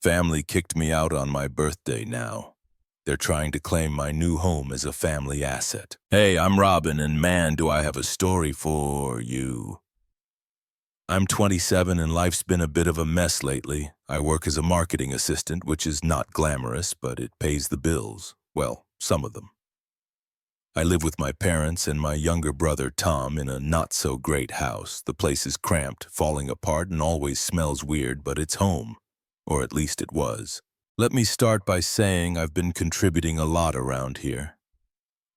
Family kicked me out on my birthday now. They're trying to claim my new home as a family asset. Hey, I'm Robin, and man, do I have a story for you. I'm 27 and life's been a bit of a mess lately. I work as a marketing assistant, which is not glamorous, but it pays the bills. Well, some of them. I live with my parents and my younger brother Tom in a not-so-great house. The place is cramped, falling apart, and always smells weird, but it's home. Or at least it was. Let me start by saying I've been contributing a lot around here.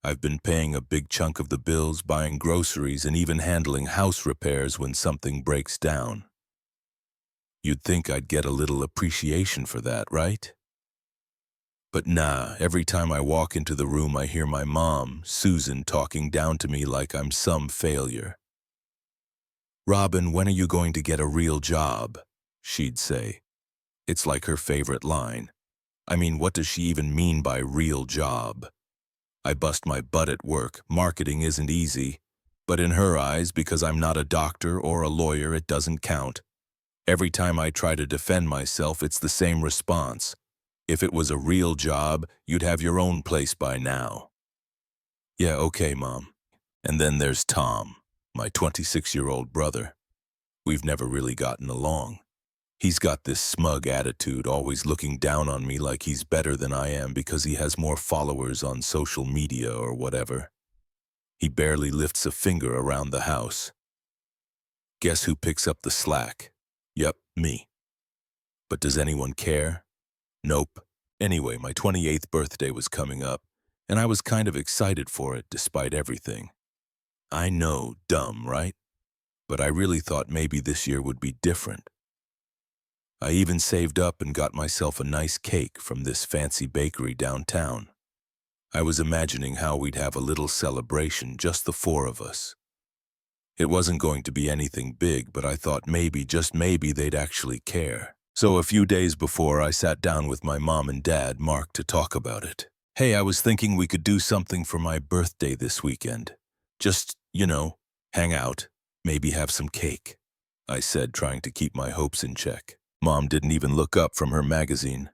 I've been paying a big chunk of the bills, buying groceries, and even handling house repairs when something breaks down. You'd think I'd get a little appreciation for that, right? But nah, every time I walk into the room I hear my mom, Susan, talking down to me like I'm some failure. "Robin, when are you going to get a real job?" she'd say. It's like her favorite line. I mean, what does she even mean by real job? I bust my butt at work. Marketing isn't easy. But in her eyes, because I'm not a doctor or a lawyer, it doesn't count. Every time I try to defend myself, it's the same response. If it was a real job, you'd have your own place by now. Yeah, okay, Mom. And then there's Tom, my 26-year-old brother. We've never really gotten along. He's got this smug attitude, always looking down on me like he's better than I am because he has more followers on social media or whatever. He barely lifts a finger around the house. Guess who picks up the slack? Yep, me. But does anyone care? Nope. Anyway, my 28th birthday was coming up, and I was kind of excited for it despite everything. I know, dumb, right? But I really thought maybe this year would be different. I even saved up and got myself a nice cake from this fancy bakery downtown. I was imagining how we'd have a little celebration, just the four of us. It wasn't going to be anything big, but I thought maybe, just maybe, they'd actually care. So a few days before, I sat down with my mom and dad, Mark, to talk about it. Hey, I was thinking we could do something for my birthday this weekend. Just, hang out, maybe have some cake, I said, trying to keep my hopes in check. Mom didn't even look up from her magazine.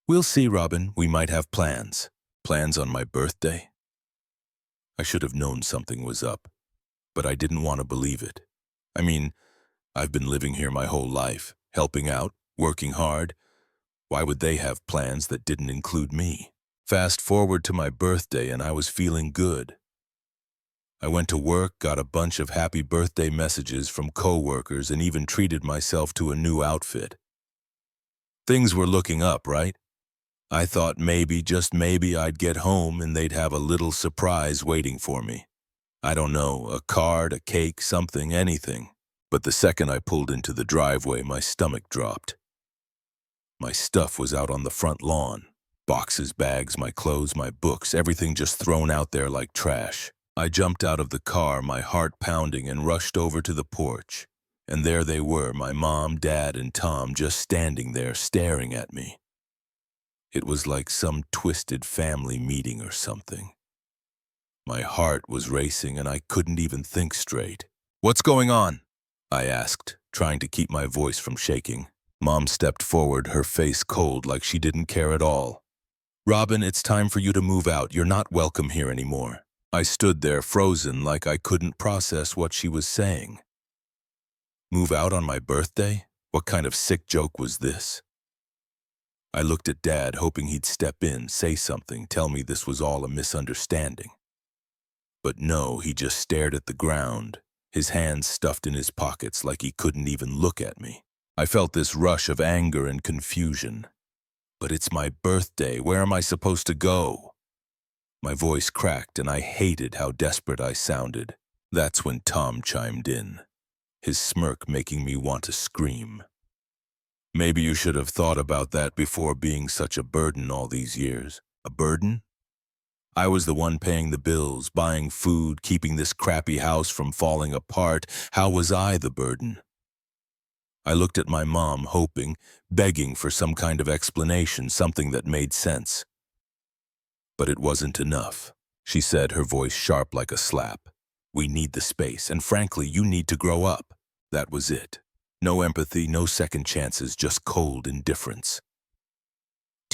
We'll see, Robin. We might have plans. Plans on my birthday? I should have known something was up, but I didn't want to believe it. I mean, I've been living here my whole life, helping out, working hard. Why would they have plans that didn't include me? Fast forward to my birthday and I was feeling good. I went to work, got a bunch of happy birthday messages from co-workers, and even treated myself to a new outfit. Things were looking up, right? I thought maybe, just maybe, I'd get home and they'd have a little surprise waiting for me. I don't know, a card, a cake, something, anything. But the second I pulled into the driveway, my stomach dropped. My stuff was out on the front lawn. Boxes, bags, my clothes, my books, everything just thrown out there like trash. I jumped out of the car, my heart pounding, and rushed over to the porch. And there they were, my mom, dad, and Tom, just standing there staring at me. It was like some twisted family meeting or something. My heart was racing and I couldn't even think straight. "What's going on?" I asked, trying to keep my voice from shaking. Mom stepped forward, her face cold like she didn't care at all. "Robin, it's time for you to move out. You're not welcome here anymore." I stood there frozen like I couldn't process what she was saying. Move out on my birthday? What kind of sick joke was this? I looked at Dad, hoping he'd step in, say something, tell me this was all a misunderstanding. But no, he just stared at the ground, his hands stuffed in his pockets like he couldn't even look at me. I felt this rush of anger and confusion. But it's my birthday. Where am I supposed to go? My voice cracked and I hated how desperate I sounded. That's when Tom chimed in, his smirk making me want to scream. "Maybe you should have thought about that before being such a burden all these years." A burden? I was the one paying the bills, buying food, keeping this crappy house from falling apart. How was I the burden? I looked at my mom, hoping, begging for some kind of explanation, something that made sense. But it wasn't enough. She said, her voice sharp like a slap. "We need the space, and frankly, you need to grow up." That was it. No empathy, no second chances, just cold indifference.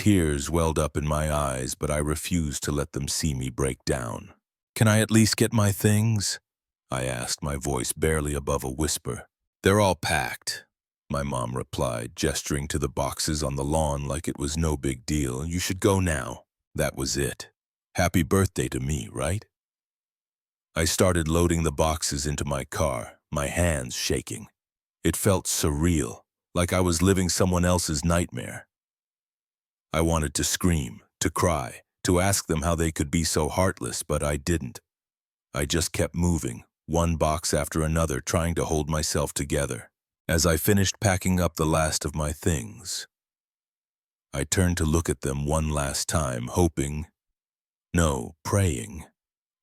Tears welled up in my eyes, but I refused to let them see me break down. "Can I at least get my things?" I asked, my voice barely above a whisper. "They're all packed," my mom replied, gesturing to the boxes on the lawn like it was no big deal. "You should go now." That was it. Happy birthday to me, right? I started loading the boxes into my car, my hands shaking. It felt surreal, like I was living someone else's nightmare. I wanted to scream, to cry, to ask them how they could be so heartless, but I didn't. I just kept moving, one box after another, trying to hold myself together. As I finished packing up the last of my things, I turned to look at them one last time, hoping, no, praying,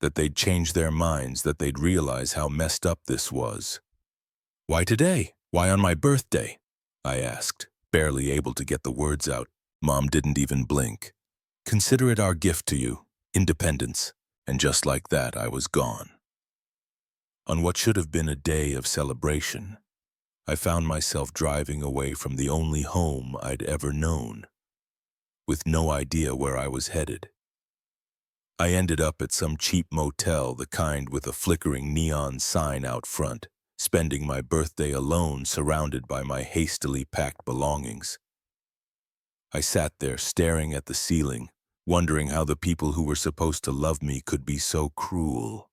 that they'd change their minds, that they'd realize how messed up this was. "Why today? Why on my birthday?" I asked, barely able to get the words out. Mom didn't even blink. "Consider it our gift to you, independence." And just like that, I was gone. On what should have been a day of celebration, I found myself driving away from the only home I'd ever known, with no idea where I was headed. I ended up at some cheap motel, the kind with a flickering neon sign out front, spending my birthday alone, surrounded by my hastily packed belongings. I sat there staring at the ceiling, wondering how the people who were supposed to love me could be so cruel.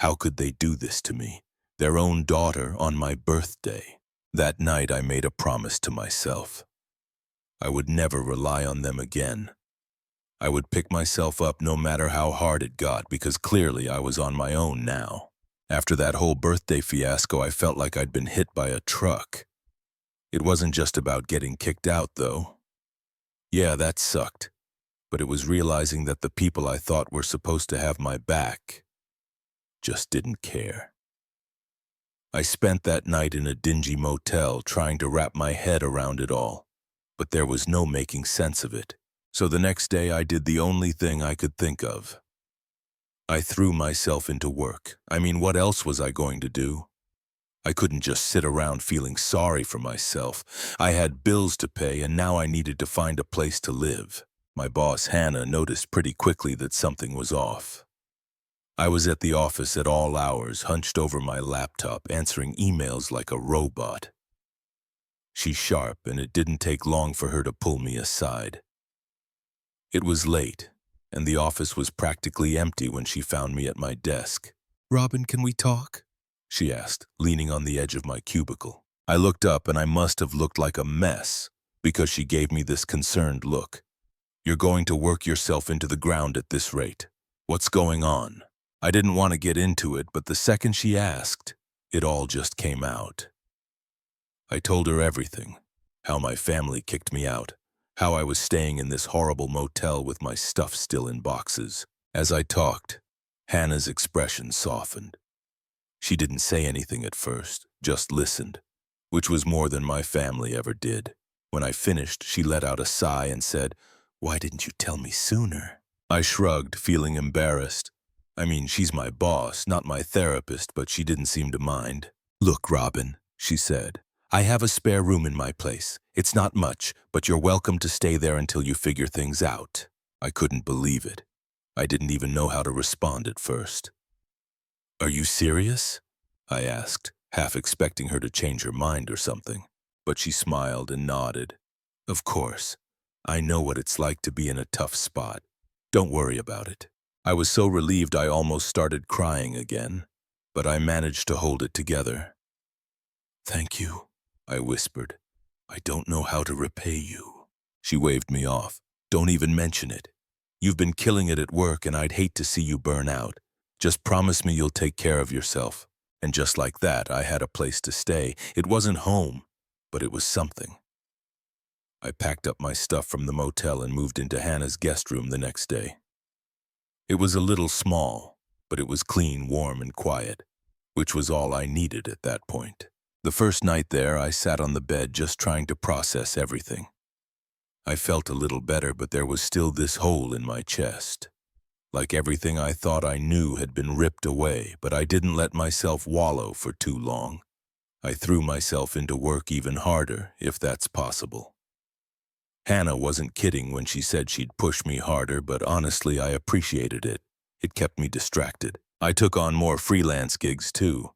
How could they do this to me, their own daughter, on my birthday? That night I made a promise to myself. I would never rely on them again. I would pick myself up no matter how hard it got, because clearly I was on my own now. After that whole birthday fiasco, I felt like I'd been hit by a truck. It wasn't just about getting kicked out, though. Yeah, that sucked. But it was realizing that the people I thought were supposed to have my back just didn't care. I spent that night in a dingy motel trying to wrap my head around it all, but there was no making sense of it. So the next day I did the only thing I could think of. I threw myself into work. I mean, what else was I going to do? I couldn't just sit around feeling sorry for myself. I had bills to pay, and now I needed to find a place to live. My boss, Hannah, noticed pretty quickly that something was off. I was at the office at all hours, hunched over my laptop, answering emails like a robot. She's sharp, and it didn't take long for her to pull me aside. It was late, and the office was practically empty when she found me at my desk. "Robin, can we talk?" she asked, leaning on the edge of my cubicle. I looked up, and I must have looked like a mess, because she gave me this concerned look. "You're going to work yourself into the ground at this rate. What's going on?" I didn't want to get into it, but the second she asked, it all just came out. I told her everything, how my family kicked me out, how I was staying in this horrible motel with my stuff still in boxes. As I talked, Hannah's expression softened. She didn't say anything at first, just listened, which was more than my family ever did. When I finished, she let out a sigh and said, "Why didn't you tell me sooner?" I shrugged, feeling embarrassed. I mean, she's my boss, not my therapist, but she didn't seem to mind. "Look, Robin," she said, "I have a spare room in my place. It's not much, but you're welcome to stay there until you figure things out." I couldn't believe it. I didn't even know how to respond at first. "Are you serious?" I asked, half expecting her to change her mind or something. But she smiled and nodded. "Of course. I know what it's like to be in a tough spot. Don't worry about it." I was so relieved I almost started crying again, but I managed to hold it together. "Thank you," I whispered. "I don't know how to repay you." She waved me off. "Don't even mention it. You've been killing it at work, and I'd hate to see you burn out. Just promise me you'll take care of yourself." And just like that, I had a place to stay. It wasn't home, but it was something. I packed up my stuff from the motel and moved into Hannah's guest room the next day. It was a little small, but it was clean, warm, and quiet, which was all I needed at that point. The first night there, I sat on the bed just trying to process everything. I felt a little better, but there was still this hole in my chest. Like everything I thought I knew had been ripped away, but I didn't let myself wallow for too long. I threw myself into work even harder, if that's possible. Hannah wasn't kidding when she said she'd push me harder, but honestly, I appreciated it. It kept me distracted. I took on more freelance gigs, too.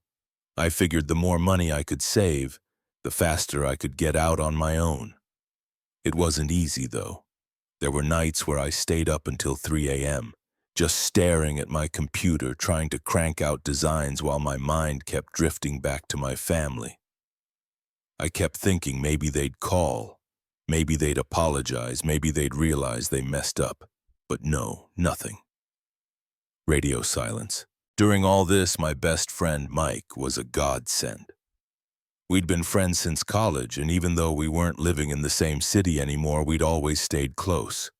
I figured the more money I could save, the faster I could get out on my own. It wasn't easy, though. There were nights where I stayed up until 3 a.m., just staring at my computer, trying to crank out designs while my mind kept drifting back to my family. I kept thinking maybe they'd call, maybe they'd apologize, maybe they'd realize they messed up. But no, nothing. Radio silence. During all this, my best friend Mike was a godsend. We'd been friends since college, and even though we weren't living in the same city anymore, we'd always stayed close.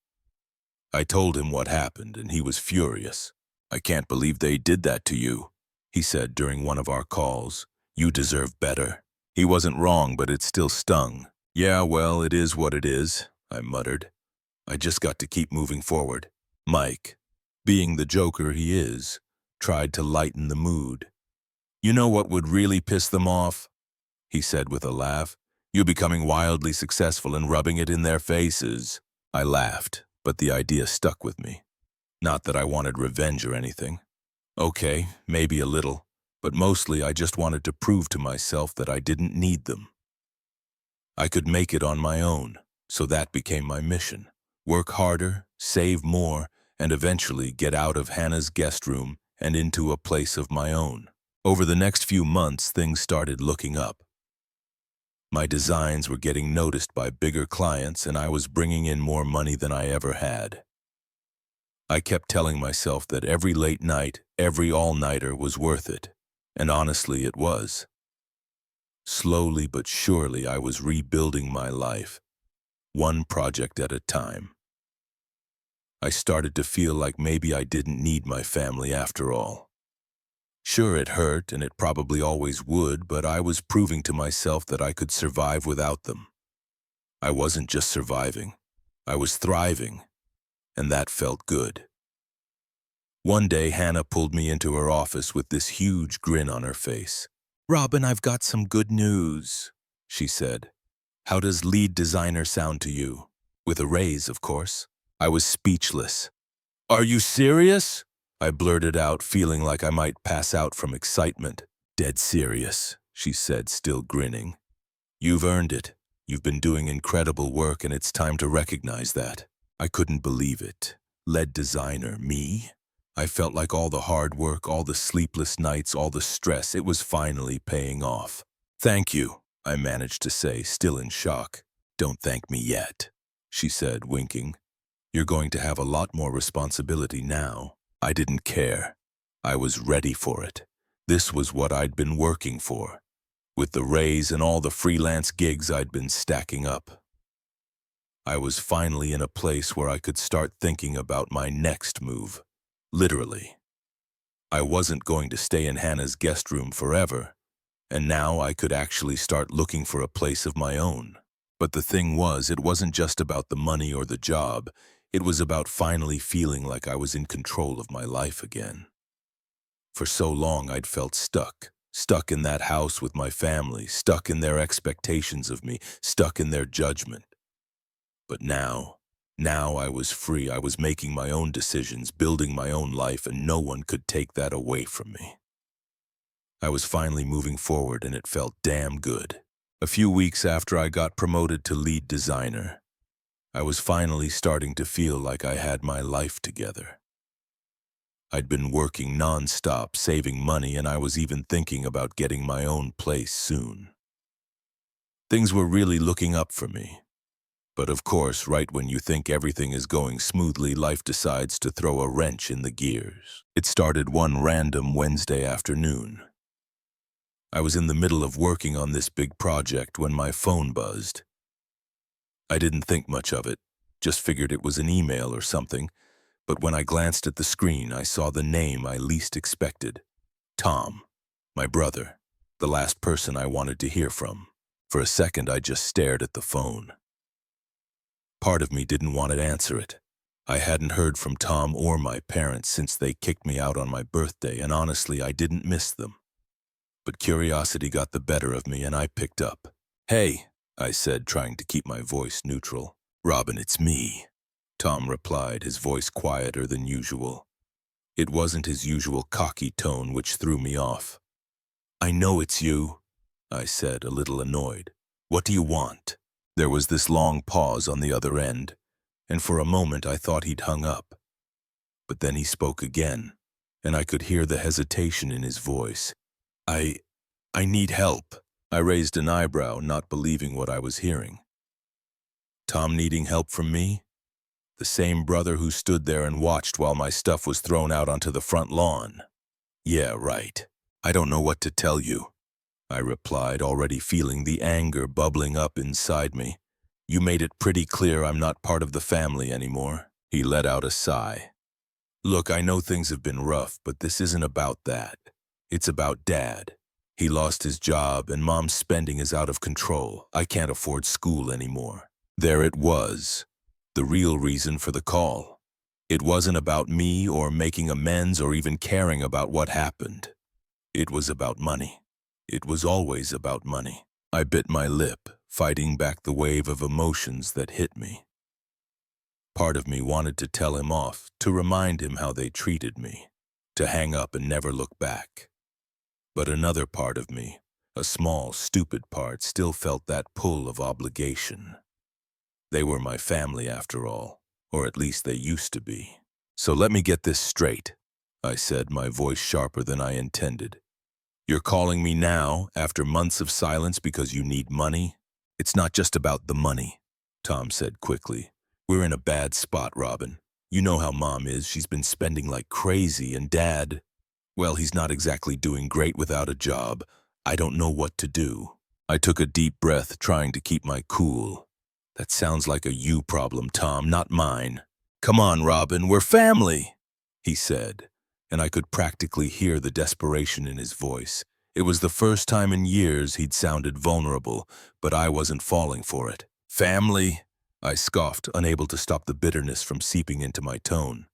I told him what happened, and he was furious. "I can't believe they did that to you," he said during one of our calls. "You deserve better." He wasn't wrong, but it still stung. "Yeah, well, it is what it is," I muttered. "I just got to keep moving forward." Mike, being the joker he is, tried to lighten the mood. "You know what would really piss them off?" he said with a laugh. "You becoming wildly successful and rubbing it in their faces." I laughed, but the idea stuck with me. Not that I wanted revenge or anything. Okay, maybe a little, but mostly I just wanted to prove to myself that I didn't need them. I could make it on my own, so that became my mission. Work harder, save more, and eventually get out of Hannah's guest room and into a place of my own. Over the next few months, things started looking up. My designs were getting noticed by bigger clients, and I was bringing in more money than I ever had. I kept telling myself that every late night, every all-nighter was worth it, and honestly it was. Slowly but surely I was rebuilding my life, one project at a time. I started to feel like maybe I didn't need my family after all. Sure, it hurt, and it probably always would, but I was proving to myself that I could survive without them. I wasn't just surviving, I was thriving, and that felt good. One day, Hannah pulled me into her office with this huge grin on her face. "Robin, I've got some good news," she said. "How does lead designer sound to you?" With a raise, of course. I was speechless. "Are you serious?" I blurted out, feeling like I might pass out from excitement. "Dead serious," she said, still grinning. "You've earned it. You've been doing incredible work, and it's time to recognize that." I couldn't believe it. Lead designer, me? I felt like all the hard work, all the sleepless nights, all the stress, it was finally paying off. "Thank you," I managed to say, still in shock. "Don't thank me yet," she said, winking. "You're going to have a lot more responsibility now." I didn't care. I was ready for it. This was what I'd been working for, with the raise and all the freelance gigs I'd been stacking up. I was finally in a place where I could start thinking about my next move. Literally. I wasn't going to stay in Hannah's guest room forever, and now I could actually start looking for a place of my own. But the thing was, it wasn't just about the money or the job. It was about finally feeling like I was in control of my life again. For so long I'd felt stuck in that house with my family, stuck in their expectations of me, stuck in their judgment. But now I was free. I was making my own decisions, building my own life, and no one could take that away from me. I was finally moving forward, and it felt damn good. A few weeks after I got promoted to lead designer, I was finally starting to feel like I had my life together. I'd been working non-stop, saving money, and I was even thinking about getting my own place soon. Things were really looking up for me. But of course, right when you think everything is going smoothly, life decides to throw a wrench in the gears. It started one random Wednesday afternoon. I was in the middle of working on this big project when my phone buzzed. I didn't think much of it, just figured it was an email or something, but when I glanced at the screen, I saw the name I least expected. Tom, my brother, the last person I wanted to hear from. For a second, I just stared at the phone. Part of me didn't want to answer it. I hadn't heard from Tom or my parents since they kicked me out on my birthday, and honestly, I didn't miss them. But curiosity got the better of me, and I picked up. "Hey," I said, trying to keep my voice neutral. "Robin, it's me," Tom replied, his voice quieter than usual. It wasn't his usual cocky tone, which threw me off. "I know it's you," I said, a little annoyed. "What do you want?" There was this long pause on the other end, and for a moment I thought he'd hung up. But then he spoke again, and I could hear the hesitation in his voice. I need help." I raised an eyebrow, not believing what I was hearing. Tom needing help from me? The same brother who stood there and watched while my stuff was thrown out onto the front lawn. "Yeah, right. I don't know what to tell you," I replied, already feeling the anger bubbling up inside me. "You made it pretty clear I'm not part of the family anymore." He let out a sigh. "Look, I know things have been rough, but this isn't about that. It's about Dad. He lost his job, and Mom's spending is out of control. I can't afford school anymore." There it was, the real reason for the call. It wasn't about me or making amends or even caring about what happened. It was about money. It was always about money. I bit my lip, fighting back the wave of emotions that hit me. Part of me wanted to tell him off, to remind him how they treated me, to hang up and never look back. But another part of me, a small, stupid part, still felt that pull of obligation. They were my family after all, or at least they used to be. "So let me get this straight," I said, my voice sharper than I intended. "You're calling me now, after months of silence, because you need money?" "It's not just about the money," Tom said quickly. "We're in a bad spot, Robin. You know how Mom is. She's been spending like crazy, and Dad, well, he's not exactly doing great without a job. I don't know what to do." I took a deep breath, trying to keep my cool. "That sounds like a you problem, Tom, not mine." "Come on, Robin, we're family," he said, and I could practically hear the desperation in his voice. It was the first time in years he'd sounded vulnerable, but I wasn't falling for it. "Family?" I scoffed, unable to stop the bitterness from seeping into my tone.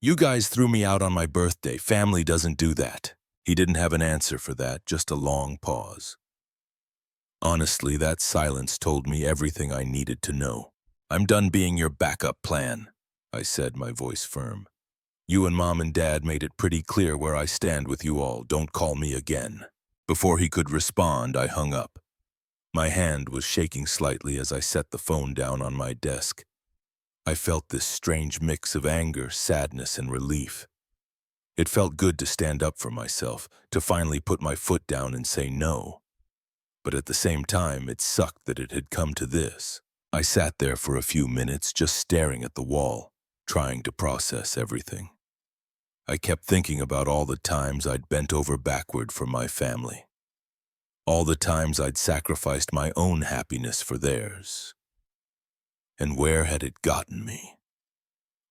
"You guys threw me out on my birthday. Family doesn't do that." He didn't have an answer for that, just a long pause. Honestly, that silence told me everything I needed to know. "I'm done being your backup plan," I said, my voice firm. "You and Mom and Dad made it pretty clear where I stand with you all. Don't call me again." Before he could respond, I hung up. My hand was shaking slightly as I set the phone down on my desk. I felt this strange mix of anger, sadness, and relief. It felt good to stand up for myself, to finally put my foot down and say no. But at the same time, it sucked that it had come to this. I sat there for a few minutes, just staring at the wall, trying to process everything. I kept thinking about all the times I'd bent over backward for my family. All the times I'd sacrificed my own happiness for theirs. And where had it gotten me?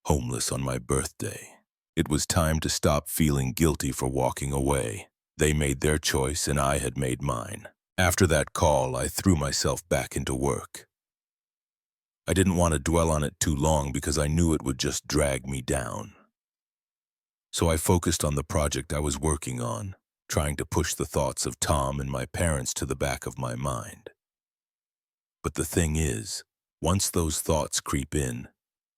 Homeless on my birthday. It was time to stop feeling guilty for walking away. They made their choice and I had made mine. After that call, I threw myself back into work. I didn't want to dwell on it too long because I knew it would just drag me down. So I focused on the project I was working on, trying to push the thoughts of Tom and my parents to the back of my mind. But the thing is, once those thoughts creep in,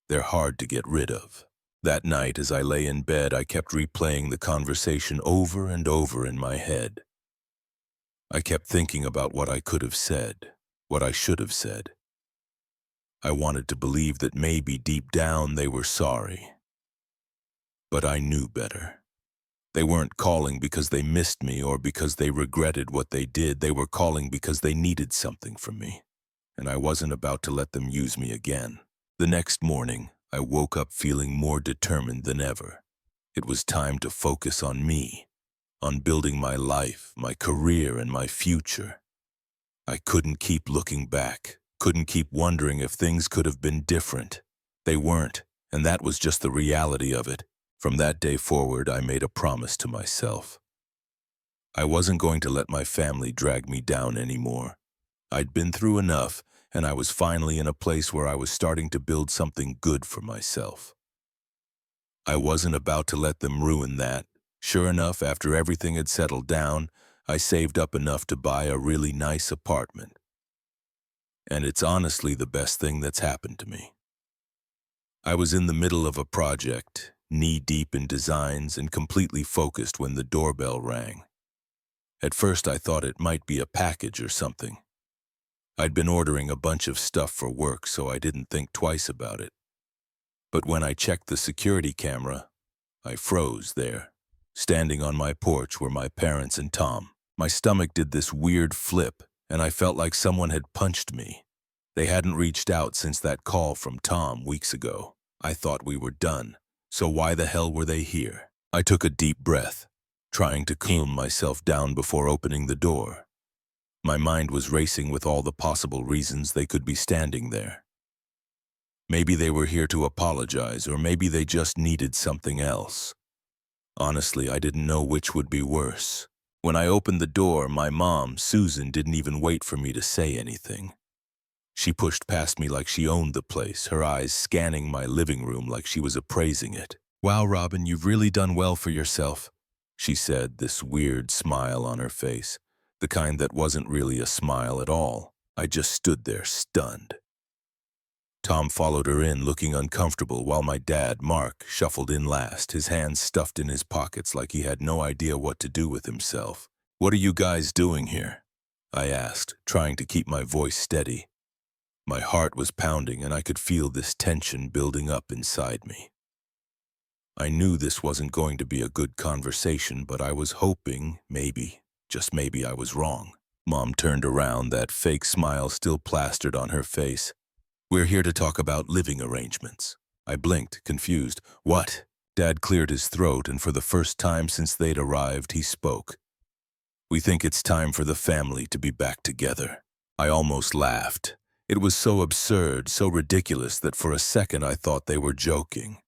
they're hard to get rid of. That night, as I lay in bed, I kept replaying the conversation over and over in my head. I kept thinking about what I could have said, what I should have said. I wanted to believe that maybe deep down they were sorry. But I knew better. They weren't calling because they missed me or because they regretted what they did. They were calling because they needed something from me, and I wasn't about to let them use me again. The next morning, I woke up feeling more determined than ever. It was time to focus on me, on building my life, my career, and my future. I couldn't keep looking back, couldn't keep wondering if things could have been different. They weren't, and that was just the reality of it. From that day forward, I made a promise to myself. I wasn't going to let my family drag me down anymore. I'd been through enough, and I was finally in a place where I was starting to build something good for myself. I wasn't about to let them ruin that. Sure enough, after everything had settled down, I saved up enough to buy a really nice apartment. And it's honestly the best thing that's happened to me. I was in the middle of a project, knee-deep in designs and completely focused when the doorbell rang. At first I thought it might be a package or something. I'd been ordering a bunch of stuff for work, so I didn't think twice about it. But when I checked the security camera, I froze there. Standing on my porch were my parents and Tom. My stomach did this weird flip, and I felt like someone had punched me. They hadn't reached out since that call from Tom weeks ago. I thought we were done, so why the hell were they here? I took a deep breath, trying to calm myself down before opening the door. My mind was racing with all the possible reasons they could be standing there. Maybe they were here to apologize, or maybe they just needed something else. Honestly, I didn't know which would be worse. When I opened the door, my mom, Susan, didn't even wait for me to say anything. She pushed past me like she owned the place, her eyes scanning my living room like she was appraising it. "Wow, Robin, you've really done well for yourself," she said, this weird smile on her face, the kind that wasn't really a smile at all. I just stood there, stunned. Tom followed her in, looking uncomfortable, while my dad, Mark, shuffled in last, his hands stuffed in his pockets like he had no idea what to do with himself. "What are you guys doing here?" I asked, trying to keep my voice steady. My heart was pounding, and I could feel this tension building up inside me. I knew this wasn't going to be a good conversation, but I was hoping, maybe, just maybe I was wrong. Mom turned around, that fake smile still plastered on her face. "We're here to talk about living arrangements." I blinked, confused. "What?" Dad cleared his throat, and for the first time since they'd arrived, he spoke. "We think it's time for the family to be back together." I almost laughed. It was so absurd, so ridiculous that for a second I thought they were joking.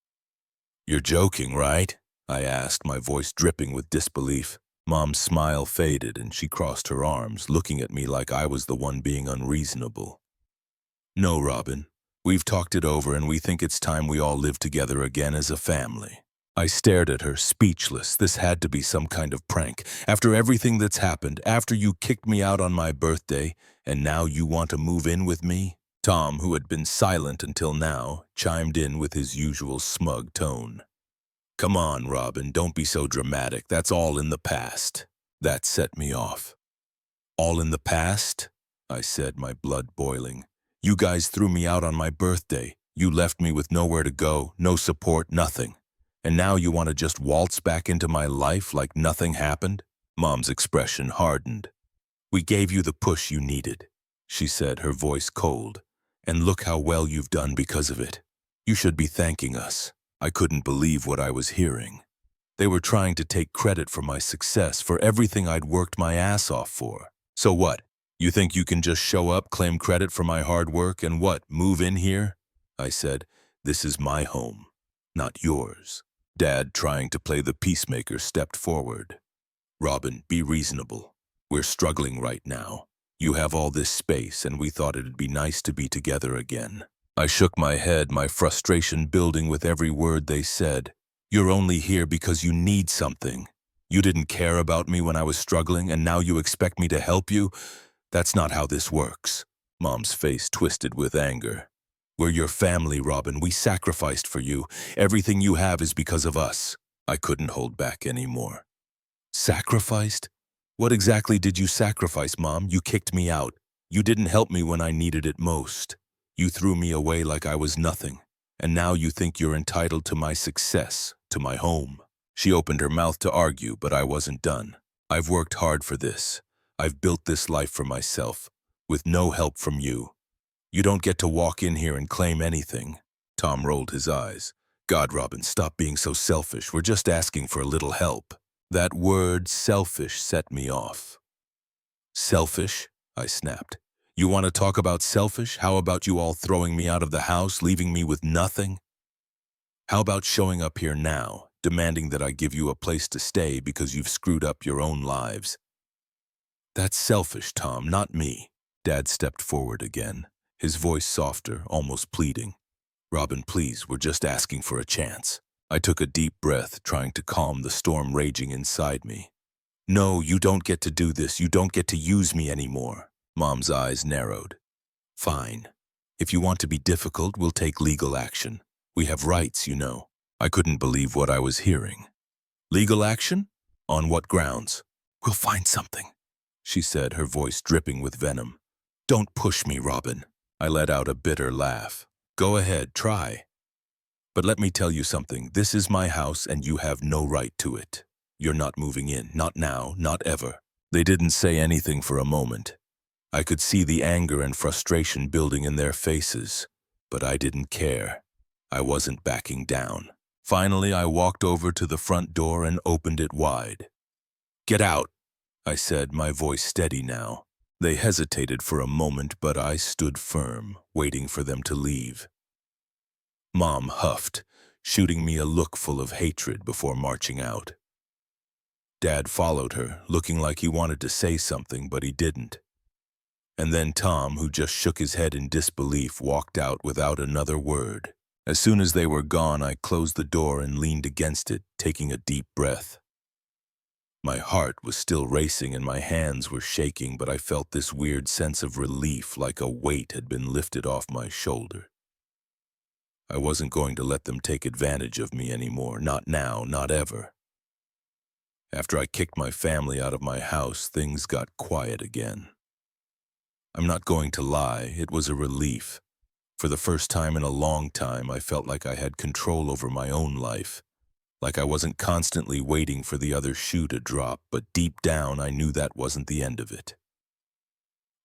"You're joking, right?" I asked, my voice dripping with disbelief. Mom's smile faded, and she crossed her arms, looking at me like I was the one being unreasonable. "No, Robin. We've talked it over, and we think it's time we all live together again as a family." I stared at her, speechless. This had to be some kind of prank. After everything that's happened, after you kicked me out on my birthday, and now you want to move in with me? Tom, who had been silent until now, chimed in with his usual smug tone. "Come on, Robin, don't be so dramatic. That's all in the past." That set me off. "All in the past?" I said, my blood boiling. "You guys threw me out on my birthday. You left me with nowhere to go, no support, nothing. And now you want to just waltz back into my life like nothing happened?" Mom's expression hardened. "We gave you the push you needed," she said, her voice cold. "And look how well you've done because of it. You should be thanking us." I couldn't believe what I was hearing. They were trying to take credit for my success, for everything I'd worked my ass off for. So what? You think you can just show up, claim credit for my hard work, and what, move in here? I said, "This is my home, not yours." Dad, trying to play the peacemaker, stepped forward. "Robin, be reasonable. We're struggling right now. You have all this space, and we thought it'd be nice to be together again." I shook my head, my frustration building with every word they said. "You're only here because you need something. You didn't care about me when I was struggling, and now you expect me to help you? That's not how this works." Mom's face twisted with anger. "We're your family, Robin. We sacrificed for you. Everything you have is because of us." I couldn't hold back anymore. "Sacrificed? What exactly did you sacrifice, Mom? You kicked me out. You didn't help me when I needed it most. You threw me away like I was nothing. And now you think you're entitled to my success, to my home." She opened her mouth to argue, but I wasn't done. "I've worked hard for this. I've built this life for myself, with no help from you. You don't get to walk in here and claim anything." Tom rolled his eyes. "God, Robin, stop being so selfish. We're just asking for a little help." That word, selfish, set me off. "Selfish?" I snapped. "You want to talk about selfish? How about you all throwing me out of the house, leaving me with nothing? How about showing up here now, demanding that I give you a place to stay because you've screwed up your own lives?" "That's selfish, Tom, not me." Dad stepped forward again, his voice softer, almost pleading. "Robin, please, we're just asking for a chance." I took a deep breath, trying to calm the storm raging inside me. "No, you don't get to do this. You don't get to use me anymore." Mom's eyes narrowed. Fine. If you want to be difficult, we'll take legal action. We have rights, you know. I couldn't believe what I was hearing. Legal action? On what grounds? We'll find something, she said, her voice dripping with venom. Don't push me, Robin. I let out a bitter laugh. Go ahead, try. But let me tell you something. This is my house and you have no right to it. You're not moving in. Not now, not ever. They didn't say anything for a moment. I could see the anger and frustration building in their faces, but I didn't care. I wasn't backing down. Finally, I walked over to the front door and opened it wide. Get out, I said, my voice steady now. They hesitated for a moment, but I stood firm, waiting for them to leave. Mom huffed, shooting me a look full of hatred before marching out. Dad followed her, looking like he wanted to say something, but he didn't. And then Tom, who just shook his head in disbelief, walked out without another word. As soon as they were gone, I closed the door and leaned against it, taking a deep breath. My heart was still racing and my hands were shaking, but I felt this weird sense of relief, like a weight had been lifted off my shoulder. I wasn't going to let them take advantage of me anymore, not now, not ever. After I kicked my family out of my house, things got quiet again. I'm not going to lie, it was a relief. For the first time in a long time, I felt like I had control over my own life, like I wasn't constantly waiting for the other shoe to drop, but deep down I knew that wasn't the end of it.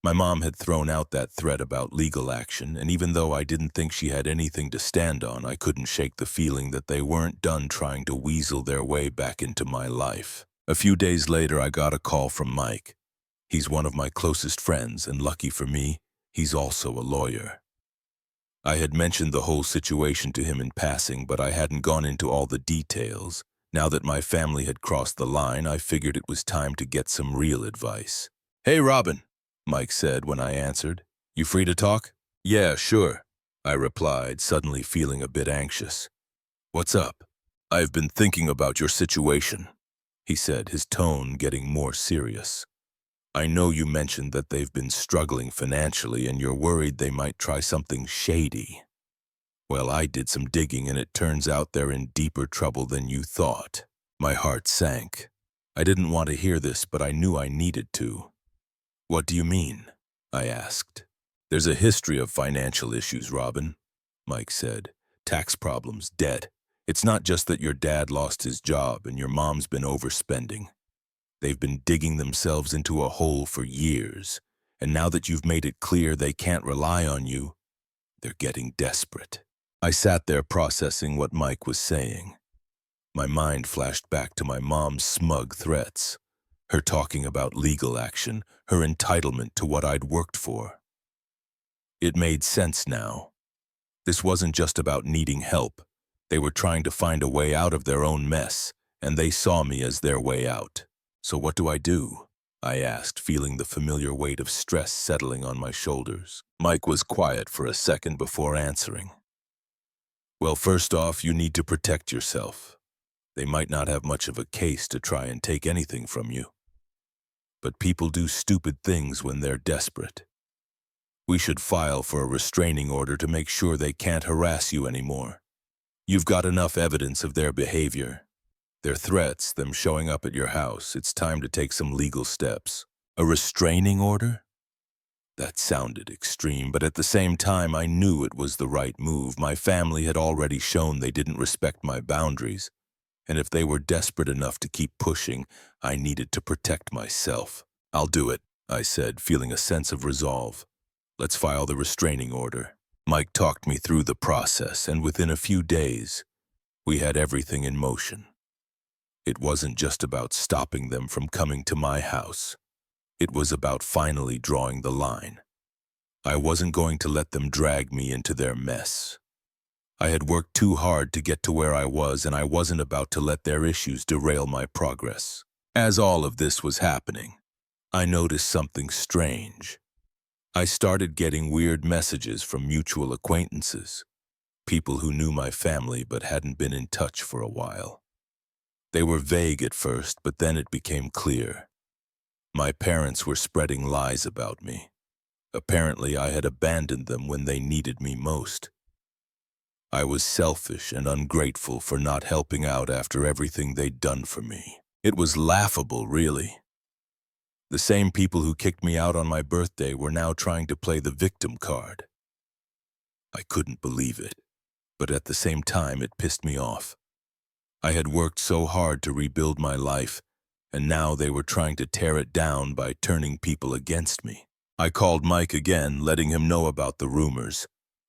My mom had thrown out that threat about legal action, and even though I didn't think she had anything to stand on, I couldn't shake the feeling that they weren't done trying to weasel their way back into my life. A few days later, I got a call from Mike. He's one of my closest friends, and lucky for me, he's also a lawyer. I had mentioned the whole situation to him in passing, but I hadn't gone into all the details. Now that my family had crossed the line, I figured it was time to get some real advice. Hey, Robin, Mike said when I answered. You free to talk? Yeah, sure, I replied, suddenly feeling a bit anxious. What's up? I've been thinking about your situation, he said, his tone getting more serious. I know you mentioned that they've been struggling financially and you're worried they might try something shady. Well, I did some digging and it turns out they're in deeper trouble than you thought. My heart sank. I didn't want to hear this, but I knew I needed to. What do you mean? I asked. There's a history of financial issues, Robin, Mike said. Tax problems, debt. It's not just that your dad lost his job and your mom's been overspending. They've been digging themselves into a hole for years, and now that you've made it clear they can't rely on you, they're getting desperate. I sat there processing what Mike was saying. My mind flashed back to my mom's smug threats, her talking about legal action, her entitlement to what I'd worked for. It made sense now. This wasn't just about needing help. They were trying to find a way out of their own mess, and they saw me as their way out. So what do? I asked, feeling the familiar weight of stress settling on my shoulders. Mike was quiet for a second before answering. Well, first off, you need to protect yourself. They might not have much of a case to try and take anything from you. But people do stupid things when they're desperate. We should file for a restraining order to make sure they can't harass you anymore. You've got enough evidence of their behavior. Their threats, them showing up at your house. It's time to take some legal steps. A restraining order? That sounded extreme, but at the same time, I knew it was the right move. My family had already shown they didn't respect my boundaries, and if they were desperate enough to keep pushing, I needed to protect myself. I'll do it, I said, feeling a sense of resolve. Let's file the restraining order. Mike talked me through the process, and within a few days, we had everything in motion. It wasn't just about stopping them from coming to my house. It was about finally drawing the line. I wasn't going to let them drag me into their mess. I had worked too hard to get to where I was, and I wasn't about to let their issues derail my progress. As all of this was happening, I noticed something strange. I started getting weird messages from mutual acquaintances, people who knew my family but hadn't been in touch for a while. They were vague at first, but then it became clear. My parents were spreading lies about me. Apparently, I had abandoned them when they needed me most. I was selfish and ungrateful for not helping out after everything they'd done for me. It was laughable, really. The same people who kicked me out on my birthday were now trying to play the victim card. I couldn't believe it, but at the same time it pissed me off. I had worked so hard to rebuild my life, and now they were trying to tear it down by turning people against me. I called Mike again, letting him know about the rumors.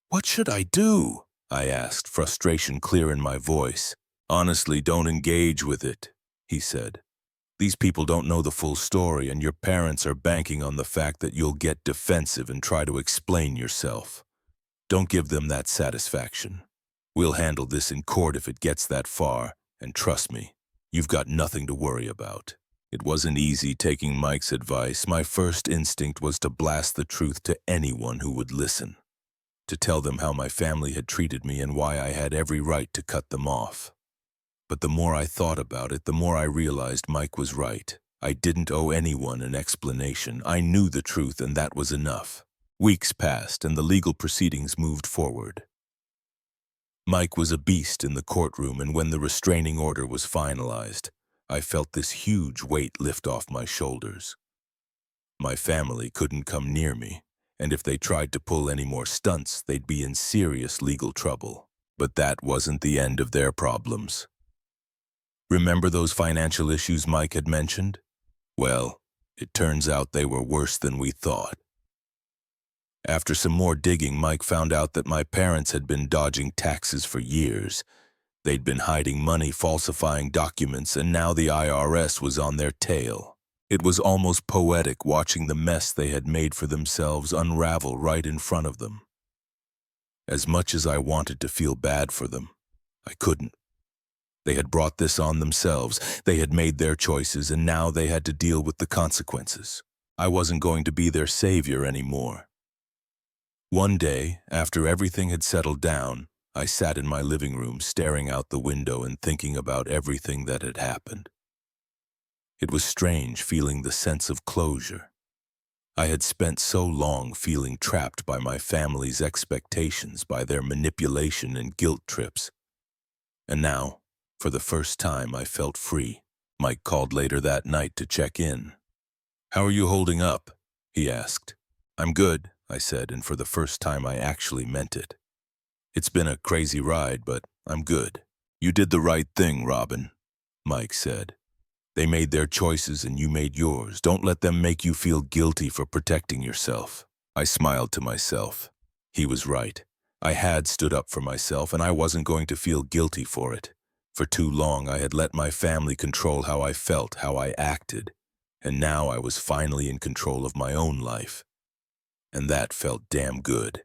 "What should I do?" I asked, frustration clear in my voice. "Honestly, don't engage with it," he said. "These people don't know the full story, and your parents are banking on the fact that you'll get defensive and try to explain yourself. Don't give them that satisfaction. We'll handle this in court if it gets that far, and trust me, you've got nothing to worry about." It wasn't easy taking Mike's advice. My first instinct was to blast the truth to anyone who would listen, to tell them how my family had treated me and why I had every right to cut them off. But the more I thought about it, the more I realized Mike was right. I didn't owe anyone an explanation. I knew the truth, and that was enough. Weeks passed, and the legal proceedings moved forward. Mike was a beast in the courtroom, and when the restraining order was finalized, I felt this huge weight lift off my shoulders. My family couldn't come near me, and if they tried to pull any more stunts, they'd be in serious legal trouble. But that wasn't the end of their problems. Remember those financial issues Mike had mentioned? Well, it turns out they were worse than we thought. After some more digging, Mike found out that my parents had been dodging taxes for years. They'd been hiding money, falsifying documents, and now the IRS was on their tail. It was almost poetic watching the mess they had made for themselves unravel right in front of them. As much as I wanted to feel bad for them, I couldn't. They had brought this on themselves. They had made their choices, and now they had to deal with the consequences. I wasn't going to be their savior anymore. One day, after everything had settled down, I sat in my living room staring out the window and thinking about everything that had happened. It was strange feeling the sense of closure. I had spent so long feeling trapped by my family's expectations, by their manipulation and guilt trips. And now, for the first time, I felt free. Mike called later that night to check in. "How are you holding up?" he asked. "I'm good," I said, and for the first time I actually meant it. "It's been a crazy ride, but I'm good." "You did the right thing, Robin," Mike said. "They made their choices and you made yours. Don't let them make you feel guilty for protecting yourself." I smiled to myself. He was right. I had stood up for myself, and I wasn't going to feel guilty for it. For too long I had let my family control how I felt, how I acted, and now I was finally in control of my own life. And that felt damn good.